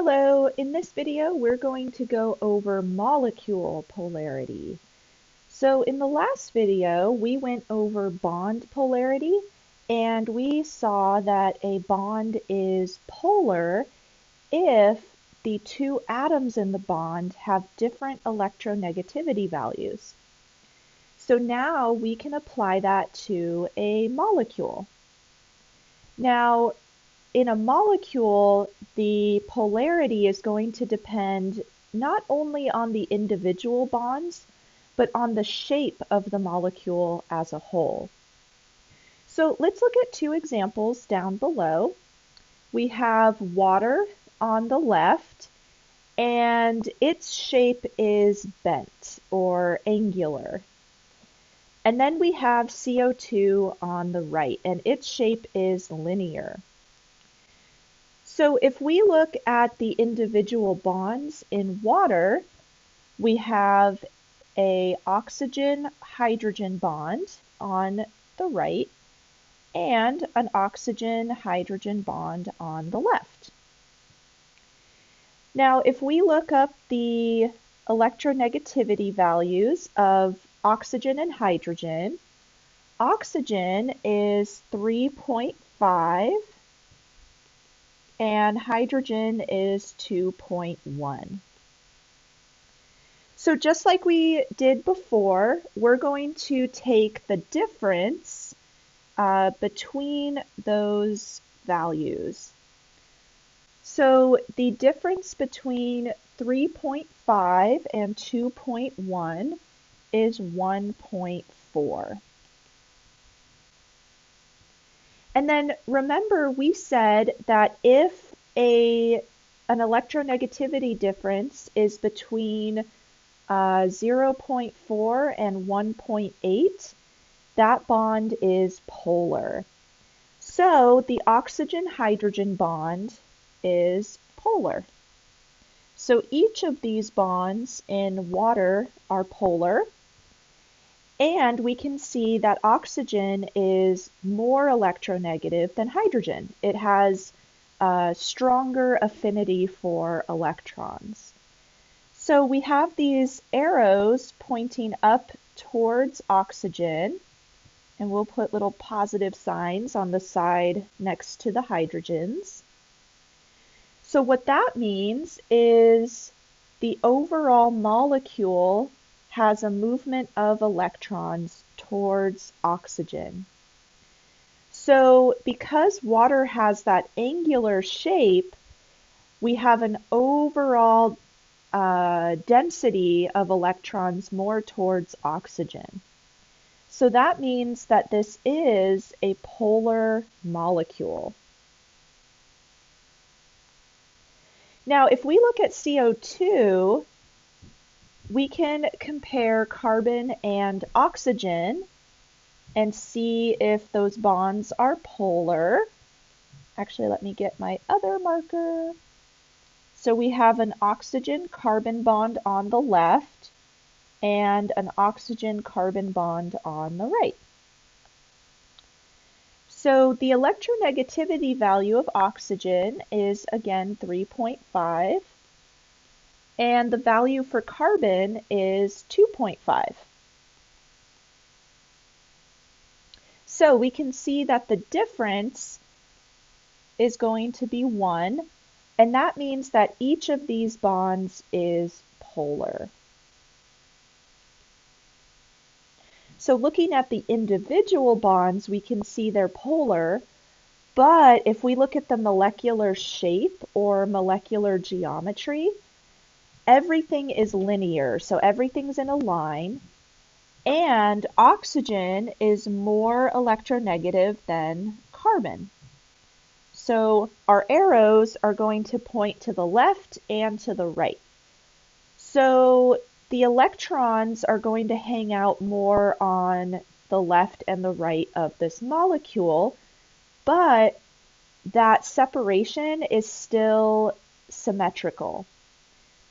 Hello, in this video we're going to go over molecule polarity. So in the last video we went over bond polarity and we saw that a bond is polar if the two atoms in the bond have different electronegativity values. So now we can apply that to a molecule. Now, in a molecule, the polarity is going to depend not only on the individual bonds, but on the shape of the molecule as a whole. So let's look at two examples down below. We have water on the left, and its shape is bent or angular. And then we have CO2 on the right, and its shape is linear. So if we look at the individual bonds in water, we have a oxygen-hydrogen bond on the right and an oxygen-hydrogen bond on the left. Now, if we look up the electronegativity values of oxygen and hydrogen, oxygen is 3.5 and hydrogen is 2.1. So just like we did before, we're going to take the difference between those values. So the difference between 3.5 and 2.1 is 1.4. And then remember we said that if an electronegativity difference is between 0.4 and 1.8, that bond is polar. So the oxygen-hydrogen bond is polar. So each of these bonds in water are polar. And we can see that oxygen is more electronegative than hydrogen. It has a stronger affinity for electrons. So we have these arrows pointing up towards oxygen, and we'll put little positive signs on the side next to the hydrogens. So what that means is the overall molecule has a movement of electrons towards oxygen. So because water has that angular shape, we have an overall density of electrons more towards oxygen. So that means that this is a polar molecule. Now, if we look at CO2, we can compare carbon and oxygen and see if those bonds are polar. Actually, let me get my other marker. So we have an oxygen-carbon bond on the left and an oxygen-carbon bond on the right. So the electronegativity value of oxygen is again 3.5. And the value for carbon is 2.5. So we can see that the difference is going to be 1, and that means that each of these bonds is polar. So looking at the individual bonds, we can see they're polar, but if we look at the molecular shape or molecular geometry, everything is linear, so everything's in a line, and oxygen is more electronegative than carbon. So our arrows are going to point to the left and to the right. So the electrons are going to hang out more on the left and the right of this molecule, but that separation is still symmetrical.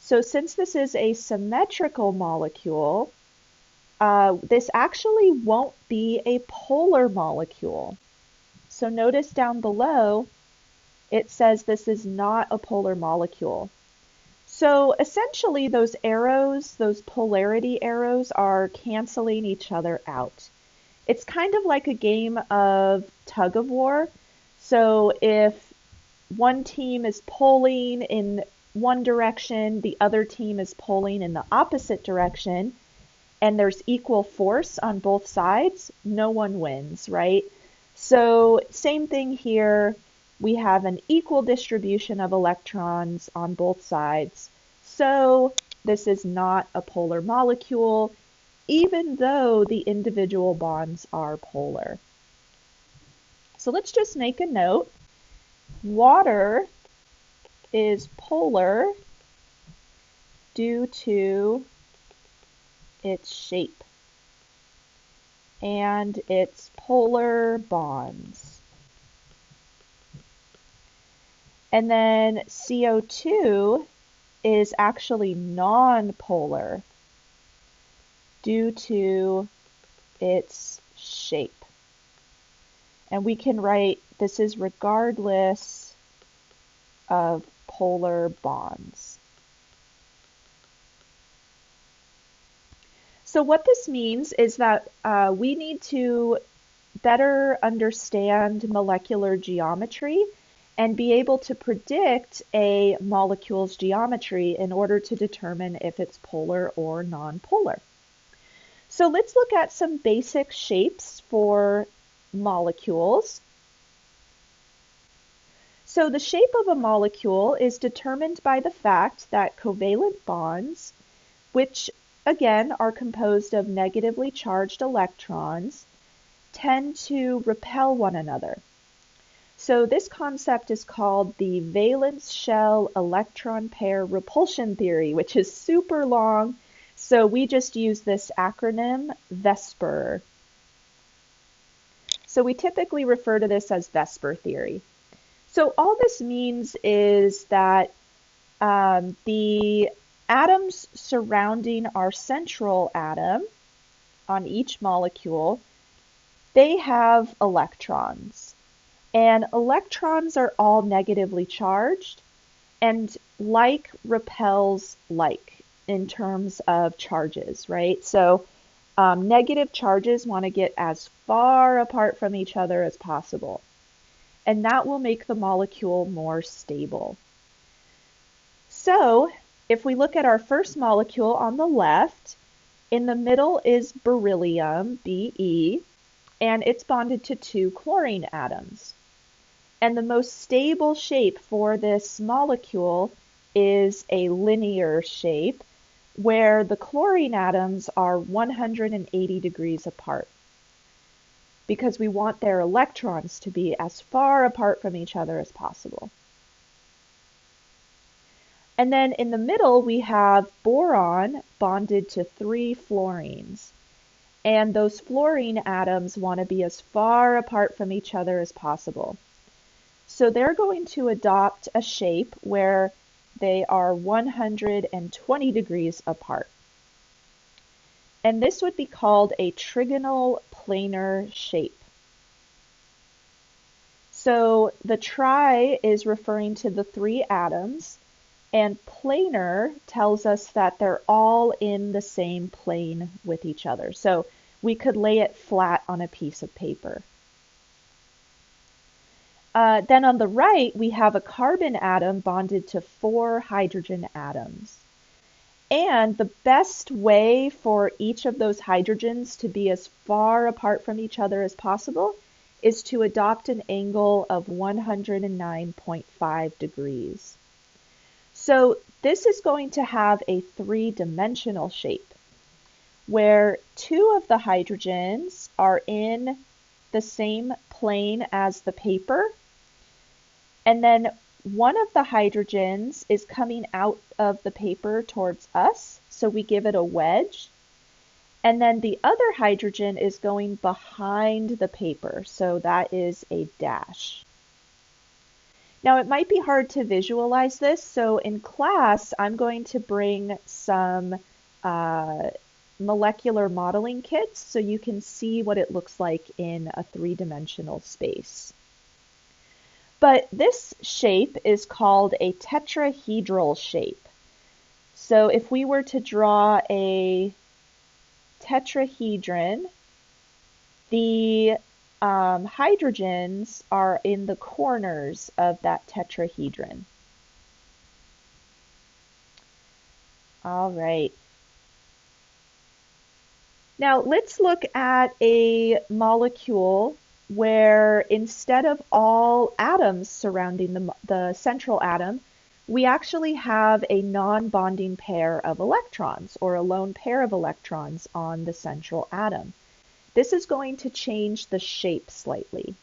So since this is a symmetrical molecule, this actually won't be a polar molecule. So notice down below, it says this is not a polar molecule. So essentially those arrows, those polarity arrows, are canceling each other out. It's kind of like a game of tug of war. So if one team is pulling in one direction, the other team is pulling in the opposite direction, and there's equal force on both sides, no one wins, right? So same thing here. We have an equal distribution of electrons on both sides. So this is not a polar molecule, even though the individual bonds are polar. So let's just make a note. Water is polar due to its shape and its polar bonds. And then CO2 is actually non-polar due to its shape. And we can write this is regardless of polar bonds. So what this means is that we need to better understand molecular geometry and be able to predict a molecule's geometry in order to determine if it's polar or non-polar. So let's look at some basic shapes for molecules. So the shape of a molecule is determined by the fact that covalent bonds, which again are composed of negatively charged electrons, tend to repel one another. So this concept is called the valence shell electron pair repulsion theory, which is super long, so we just use this acronym VSEPR. So we typically refer to this as VSEPR theory. So all this means is that the atoms surrounding our central atom on each molecule, they have electrons. And electrons are all negatively charged, and like repels like in terms of charges, right? So negative charges want to get as far apart from each other as possible. And that will make the molecule more stable. So if we look at our first molecule on the left, in the middle is beryllium, Be, and it's bonded to 2 chlorine atoms. And the most stable shape for this molecule is a linear shape where the chlorine atoms are 180 degrees apart, because we want their electrons to be as far apart from each other as possible. And then in the middle, we have boron bonded to 3 fluorines. And those fluorine atoms want to be as far apart from each other as possible. So they're going to adopt a shape where they are 120 degrees apart. And this would be called a trigonal planar shape. So the tri is referring to the 3 atoms, and planar tells us that they're all in the same plane with each other. So we could lay it flat on a piece of paper. Then on the right, we have a carbon atom bonded to 4 hydrogen atoms. And the best way for each of those hydrogens to be as far apart from each other as possible is to adopt an angle of 109.5 degrees. So this is going to have a 3-dimensional shape, where 2 of the hydrogens are in the same plane as the paper, and then one of the hydrogens is coming out of the paper towards us, so we give it a wedge. And then the other hydrogen is going behind the paper, so that is a dash. Now it might be hard to visualize this, so in class I'm going to bring some molecular modeling kits so you can see what it looks like in a 3-dimensional space. But this shape is called a tetrahedral shape. So if we were to draw a tetrahedron, the hydrogens are in the corners of that tetrahedron. All right. Now let's look at a molecule where instead of all atoms surrounding the central atom, we actually have a non-bonding pair of electrons, or a lone pair of electrons on the central atom. This is going to change the shape slightly.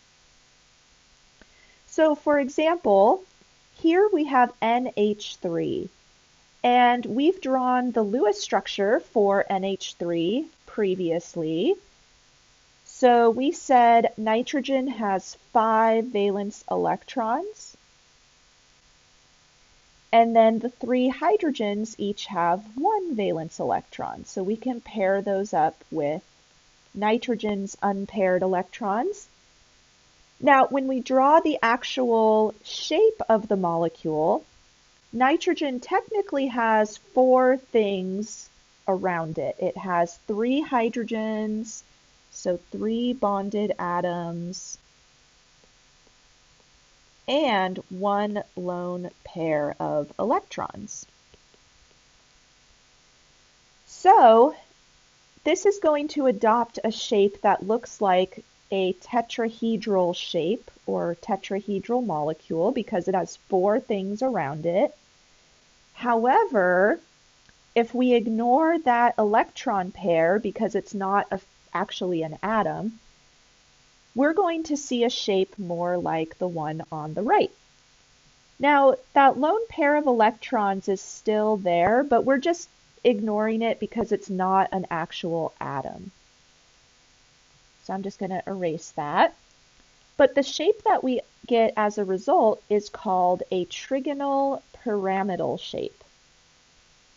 So for example, here we have NH3, and we've drawn the Lewis structure for NH3 previously. So we said nitrogen has 5 valence electrons, and then the 3 hydrogens each have 1 valence electron. So we can pair those up with nitrogen's unpaired electrons. Now, when we draw the actual shape of the molecule, nitrogen technically has 4 things around it. It has 3 hydrogens, so 3 bonded atoms, and 1 lone pair of electrons. So this is going to adopt a shape that looks like a tetrahedral shape, or tetrahedral molecule, because it has 4 things around it. However, if we ignore that electron pair because it's not actually an atom, we're going to see a shape more like the one on the right. Now, that lone pair of electrons is still there, but we're just ignoring it because it's not an actual atom. So I'm just going to erase that. But the shape that we get as a result is called a trigonal pyramidal shape.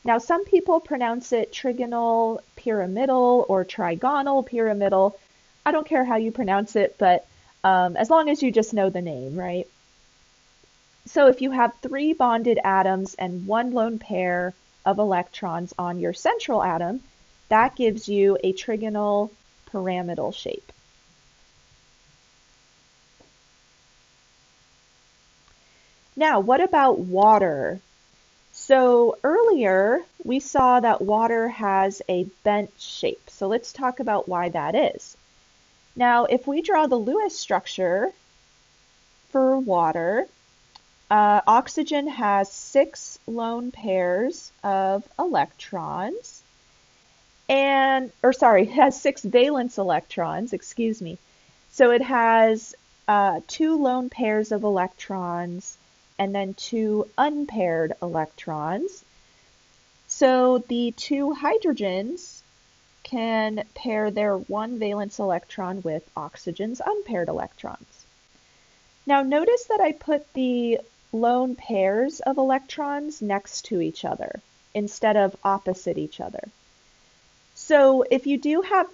Now, some people pronounce it trigonal pyramidal or trigonal pyramidal. I don't care how you pronounce it, but as long as you just know the name, right? So if you have 3 bonded atoms and 1 lone pair of electrons on your central atom, that gives you a trigonal pyramidal shape. Now, what about water? So earlier we saw that water has a bent shape. So let's talk about why that is. Now, if we draw the Lewis structure for water, oxygen has 6 lone pairs of electrons, has 6 valence electrons, excuse me. So it has 2 lone pairs of electrons and then 2 unpaired electrons. So the 2 hydrogens can pair their 1 valence electron with oxygen's unpaired electrons. Now notice that I put the lone pairs of electrons next to each other instead of opposite each other. So if you do have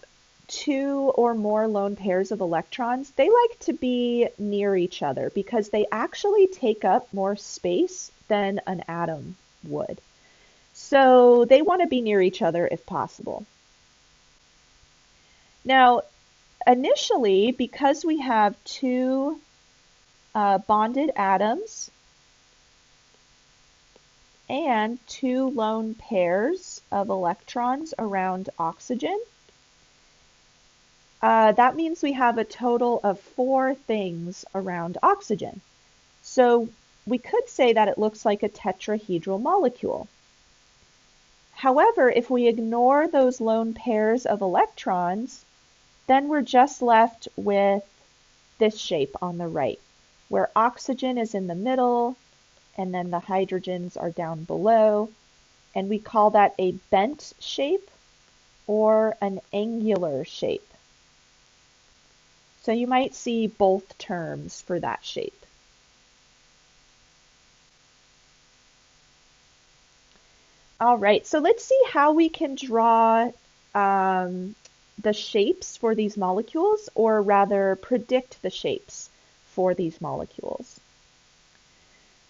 2 or more lone pairs of electrons, they like to be near each other because they actually take up more space than an atom would. So they want to be near each other if possible. Now, initially, because we have 2 bonded atoms and 2 lone pairs of electrons around oxygen, that means we have a total of 4 things around oxygen. So we could say that it looks like a tetrahedral molecule. However, if we ignore those lone pairs of electrons, then we're just left with this shape on the right, where oxygen is in the middle, and then the hydrogens are down below, and we call that a bent shape or an angular shape. So you might see both terms for that shape. All right, so let's see how we can draw the shapes for these molecules, or rather predict the shapes for these molecules.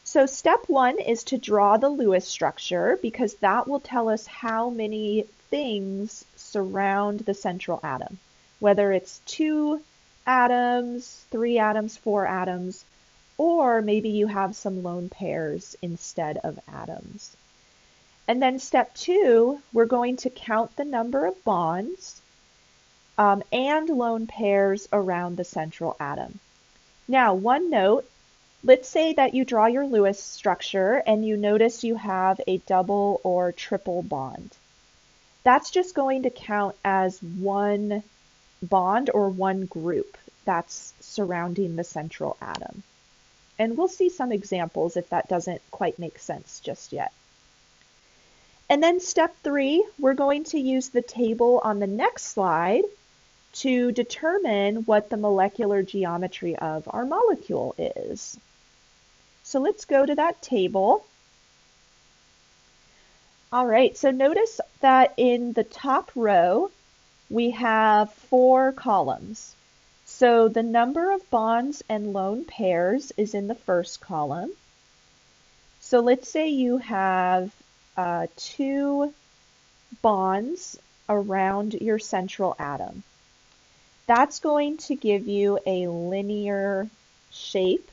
So step one is to draw the Lewis structure because that will tell us how many things surround the central atom, whether it's 2 atoms, 3 atoms, 4 atoms, or maybe you have some lone pairs instead of atoms. And then step two, we're going to count the number of bonds and lone pairs around the central atom. Now, one note, let's say that you draw your Lewis structure and you notice you have a double or triple bond. That's just going to count as one bond or one group that's surrounding the central atom. And we'll see some examples if that doesn't quite make sense just yet. And then step three, we're going to use the table on the next slide to determine what the molecular geometry of our molecule is. So let's go to that table. All right, so notice that in the top row, we have 4 columns. So the number of bonds and lone pairs is in the first column. So let's say you have 2 bonds around your central atom. That's going to give you a linear shape.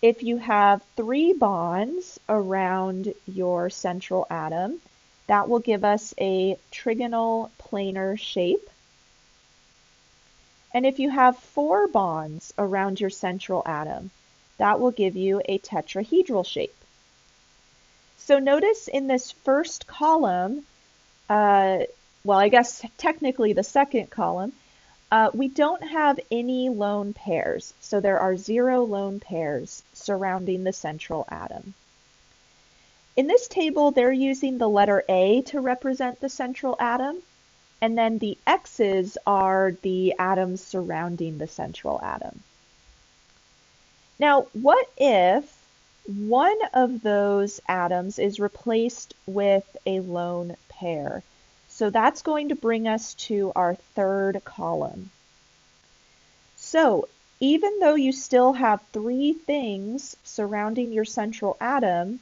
If you have 3 bonds around your central atom, that will give us a trigonal planar shape. And if you have 4 bonds around your central atom, that will give you a tetrahedral shape. So notice in this first column, well, I guess technically the second column, we don't have any lone pairs. So there are 0 lone pairs surrounding the central atom. In this table, they're using the letter A to represent the central atom. And then the X's are the atoms surrounding the central atom. Now, what if one of those atoms is replaced with a lone pair? So that's going to bring us to our third column. So even though you still have 3 things surrounding your central atom,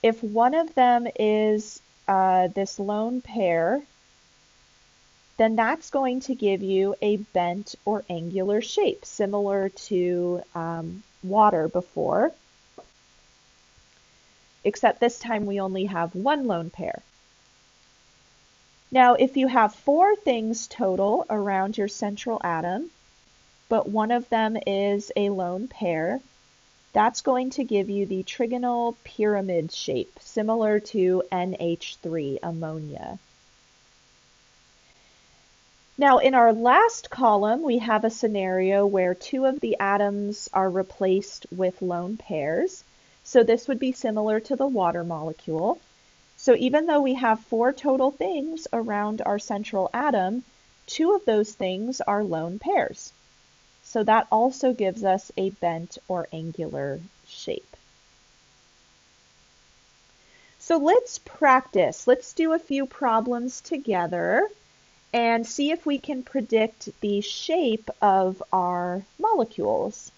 if one of them is this lone pair, then that's going to give you a bent or angular shape, similar to water before, except this time we only have 1 lone pair. Now, if you have 4 things total around your central atom, but one of them is a lone pair, that's going to give you the trigonal pyramid shape, similar to NH3, ammonia. Now, in our last column, we have a scenario where 2 of the atoms are replaced with lone pairs. So this would be similar to the water molecule. So even though we have 4 total things around our central atom, 2 of those things are lone pairs. So that also gives us a bent or angular shape. So let's practice. Let's do a few problems together and see if we can predict the shape of our molecules.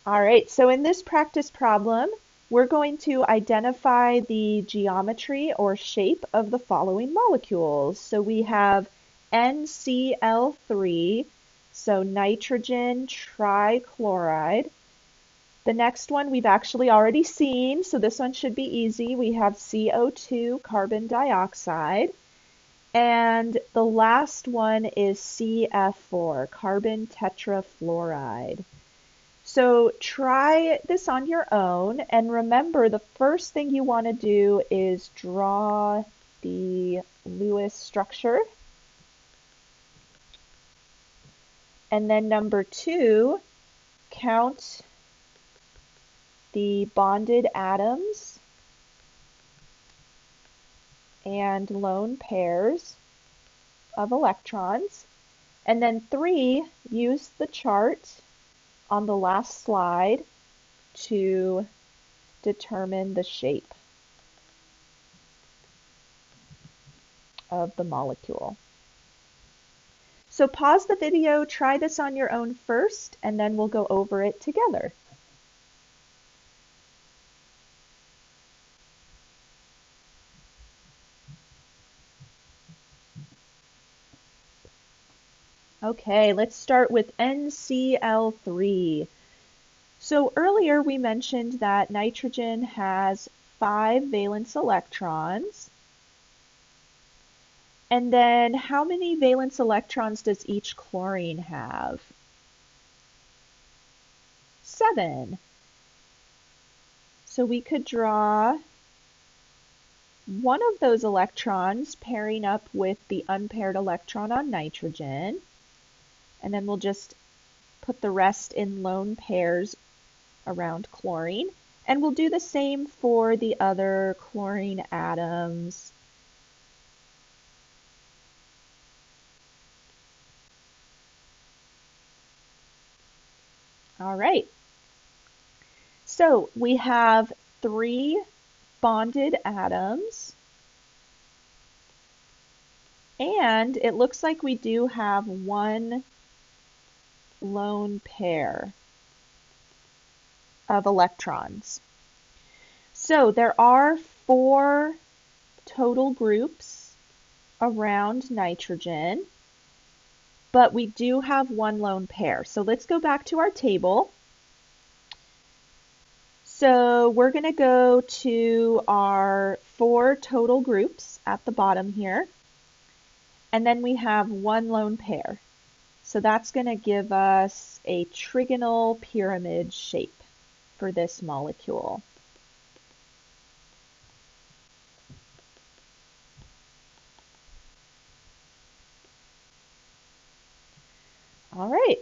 All right, so in this practice problem, we're going to identify the geometry or shape of the following molecules. So we have NCl3, so nitrogen trichloride. The next one we've actually already seen, so this one should be easy. We have CO2, carbon dioxide. And the last one is CF4, carbon tetrafluoride. So try this on your own, and remember the first thing you want to do is draw the Lewis structure. And then number 2, count the bonded atoms and lone pairs of electrons. And then 3, use the chart on the last slide to determine the shape of the molecule. So pause the video, try this on your own first, and then we'll go over it together. Okay, let's start with NCl3. So earlier we mentioned that nitrogen has 5 valence electrons. And then how many valence electrons does each chlorine have? 7. So we could draw one of those electrons pairing up with the unpaired electron on nitrogen. And then we'll just put the rest in lone pairs around chlorine. And we'll do the same for the other chlorine atoms. All right. So we have 3 bonded atoms. And it looks like we do have 1 lone pair of electrons. So there are 4 total groups around nitrogen, but we do have 1 lone pair. So let's go back to our table. So we're going to go to our 4 total groups at the bottom here, and then we have 1 lone pair. So that's going to give us a trigonal pyramid shape for this molecule. All right.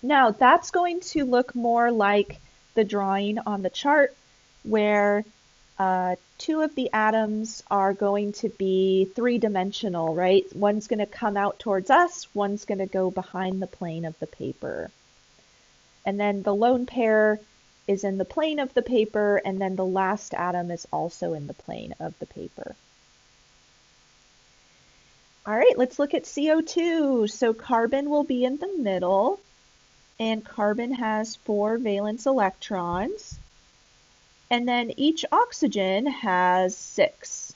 Now that's going to look more like the drawing on the chart where 2 of the atoms are going to be 3-dimensional, right? One's going to come out towards us, one's going to go behind the plane of the paper. And then the lone pair is in the plane of the paper, and then the last atom is also in the plane of the paper. All right, let's look at CO2. So carbon will be in the middle, and carbon has 4 valence electrons. And then each oxygen has 6.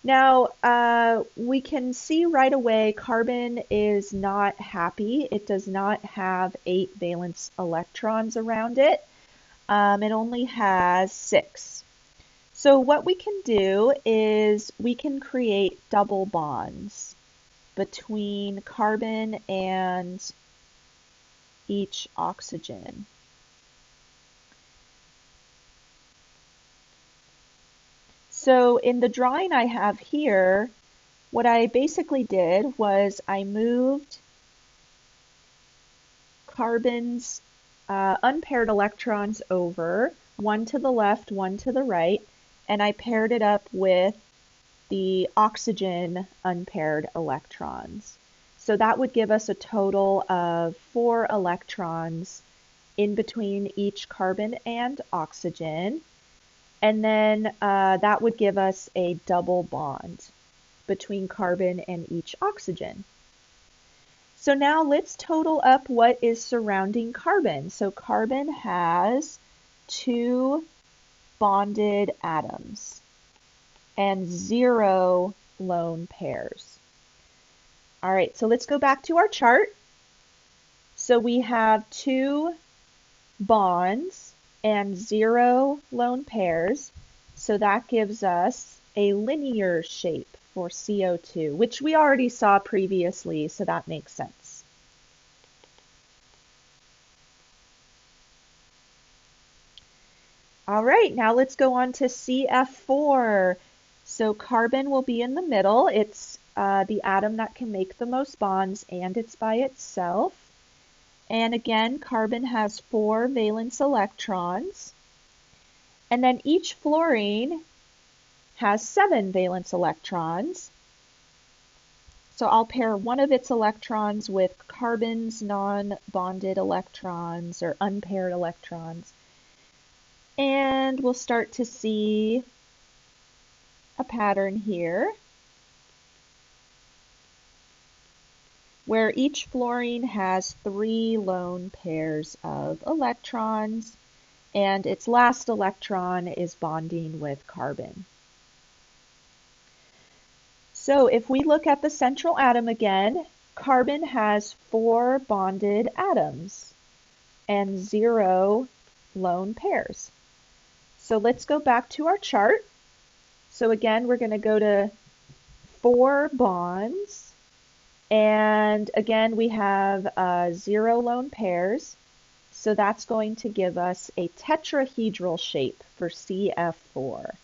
Now, we can see right away carbon is not happy. It does not have 8 valence electrons around it. It only has 6. So what we can do is we can create double bonds between carbon and each oxygen. So in the drawing I have here, what I basically did was I moved carbon's unpaired electrons over, one to the left, one to the right, and I paired it up with the oxygen unpaired electrons. So that would give us a total of 4 electrons in between each carbon and oxygen. And then that would give us a double bond between carbon and each oxygen. So now let's total up what is surrounding carbon. So carbon has 2 bonded atoms and 0 lone pairs. All right, so let's go back to our chart. So we have 2 bonds and 0 lone pairs. So that gives us a linear shape for CO2, which we already saw previously, so that makes sense. All right, now let's go on to CF4. So carbon will be in the middle. It's the atom that can make the most bonds, and it's by itself. And again, carbon has 4 valence electrons. And then each fluorine has 7 valence electrons. So I'll pair one of its electrons with carbon's non-bonded electrons or unpaired electrons. And we'll start to see a pattern here where each fluorine has 3 lone pairs of electrons, and its last electron is bonding with carbon. So if we look at the central atom again, carbon has 4 bonded atoms and 0 lone pairs. So let's go back to our chart. So again, we're going to go to 4 bonds, and again we have 0 lone pairs. So that's going to give us a tetrahedral shape for CF4.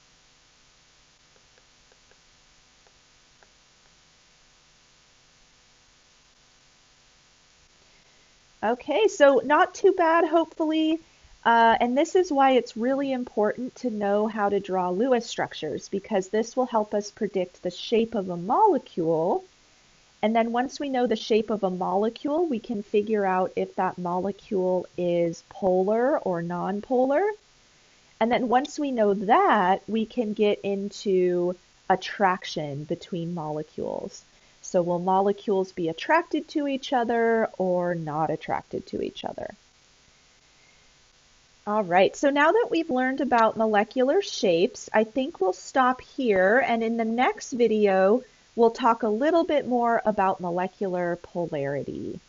Okay, so not too bad, hopefully. And this is why it's really important to know how to draw Lewis structures, because this will help us predict the shape of a molecule. And then once we know the shape of a molecule, we can figure out if that molecule is polar or nonpolar. And then once we know that, we can get into attraction between molecules. So will molecules be attracted to each other or not attracted to each other? All right, so now that we've learned about molecular shapes, I think we'll stop here, and in the next video, we'll talk a little bit more about molecular polarity.